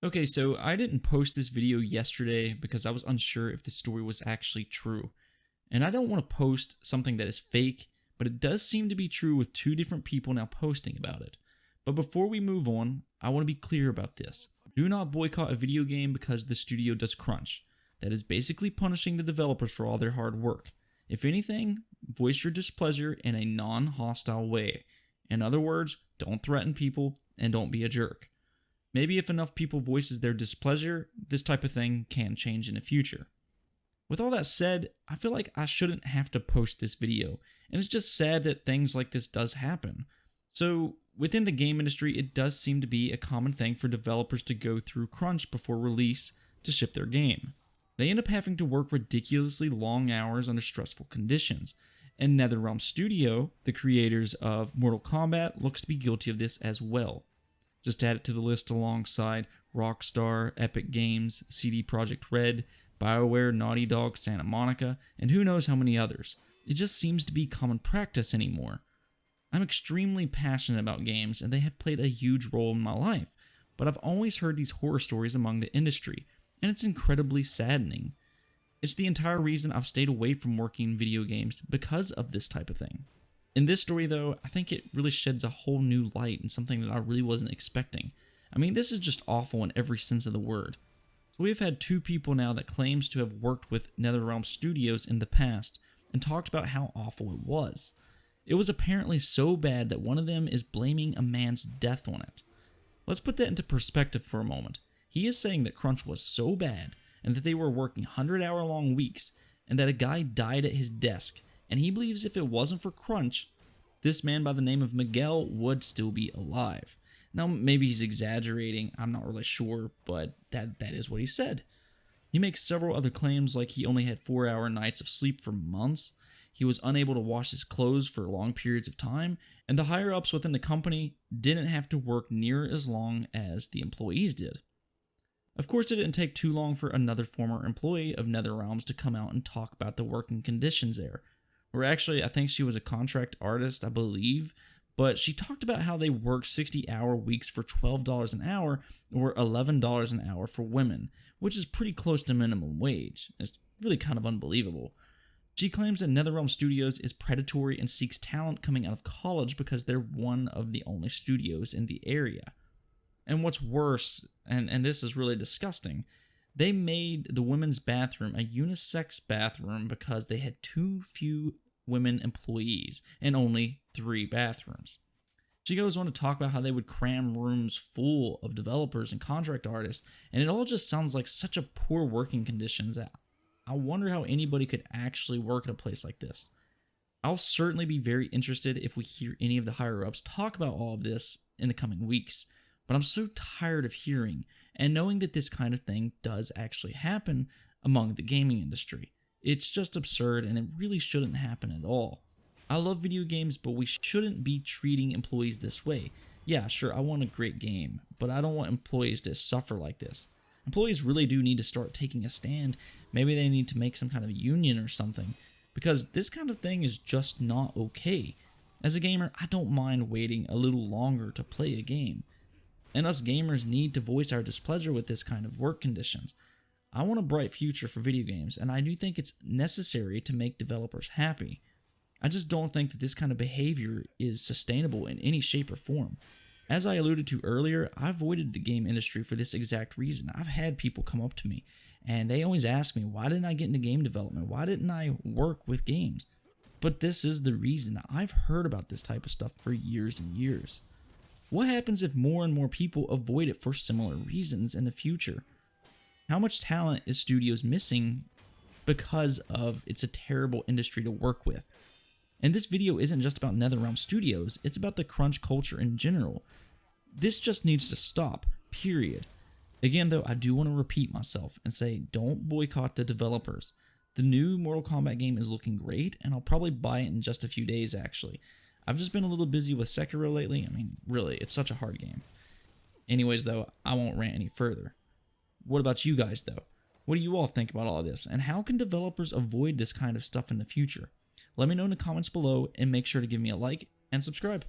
Okay, so I didn't post this video yesterday because I was unsure if the story was actually true. And I don't want to post something that is fake, but it does seem to be true with two different people now posting about it. But before we move on, I want to be clear about this. Do not boycott a video game because the studio does crunch. That is basically punishing the developers for all their hard work. If anything, voice your displeasure in a non-hostile way. In other words, don't threaten people and don't be a jerk. Maybe if enough people voices their displeasure, this type of thing can change in the future. With all that said, I feel like I shouldn't have to post this video, and it's just sad that things like this does happen. So, within the game industry, it does seem to be a common thing for developers to go through crunch before release to ship their game. They end up having to work ridiculously long hours under stressful conditions, and NetherRealm Studio, the creators of Mortal Kombat, looks to be guilty of this as well. Just add it to the list alongside Rockstar, Epic Games, CD Projekt Red, BioWare, Naughty Dog, Santa Monica, and who knows how many others. It just seems to be common practice anymore. I'm extremely passionate about games and they have played a huge role in my life, but I've always heard these horror stories among the industry, and it's incredibly saddening. It's the entire reason I've stayed away from working in video games because of this type of thing. In this story though, I think it really sheds a whole new light and something that I really wasn't expecting. I mean, this is just awful in every sense of the word. So we've had two people now that claims to have worked with NetherRealm Studios in the past and talked about how awful it was. It was apparently so bad that one of them is blaming a man's death on it. Let's put that into perspective for a moment. He is saying that crunch was so bad and that they were working 100-hour-long weeks and that a guy died at his desk, and he believes if it wasn't for crunch, this man by the name of Miguel would still be alive. Now, maybe he's exaggerating, I'm not really sure, but that is what he said. He makes several other claims like he only had 4-hour nights of sleep for months, he was unable to wash his clothes for long periods of time, and the higher-ups within the company didn't have to work near as long as the employees did. Of course, it didn't take too long for another former employee of NetherRealms to come out and talk about the working conditions there. Or actually, I think she was a contract artist, I believe, but she talked about how they work 60-hour weeks for $12 an hour or $11 an hour for women, which is pretty close to minimum wage. It's really kind of unbelievable. She claims that NetherRealm Studios is predatory and seeks talent coming out of college because they're one of the only studios in the area. And what's worse, and this is really disgusting, they made the women's bathroom a unisex bathroom because they had too few women employees and only 3 bathrooms. She goes on to talk about how they would cram rooms full of developers and contract artists, and it all just sounds like such a poor working conditions that I wonder how anybody could actually work at a place like this. I'll certainly be very interested if we hear any of the higher-ups talk about all of this in the coming weeks, but I'm so tired of hearing and knowing that this kind of thing does actually happen among the gaming industry. It's just absurd and it really shouldn't happen at all. I love video games, but we shouldn't be treating employees this way. Yeah, sure, I want a great game, but I don't want employees to suffer like this. Employees really do need to start taking a stand. Maybe they need to make some kind of union or something, because this kind of thing is just not okay. As a gamer, I don't mind waiting a little longer to play a game. And us gamers need to voice our displeasure with this kind of work conditions. I want a bright future for video games, and I do think it's necessary to make developers happy. I just don't think that this kind of behavior is sustainable in any shape or form. As I alluded to earlier, I avoided the game industry for this exact reason. I've had people come up to me, and they always ask me, why didn't I get into game development? Why didn't I work with games? But this is the reason. I've heard about this type of stuff for years and years. What happens if more and more people avoid it for similar reasons in the future? How much talent is studios missing because of it's a terrible industry to work with? And this video isn't just about NetherRealm Studios, it's about the crunch culture in general. This just needs to stop, period. Again though, I do want to repeat myself and say don't boycott the developers. The new Mortal Kombat game is looking great, and I'll probably buy it in just a few days actually. I've just been a little busy with Sekiro lately. I mean, really, it's such a hard game. Anyways though, I won't rant any further. What about you guys though? What do you all think about all of this? And how can developers avoid this kind of stuff in the future? Let me know in the comments below and make sure to give me a like and subscribe.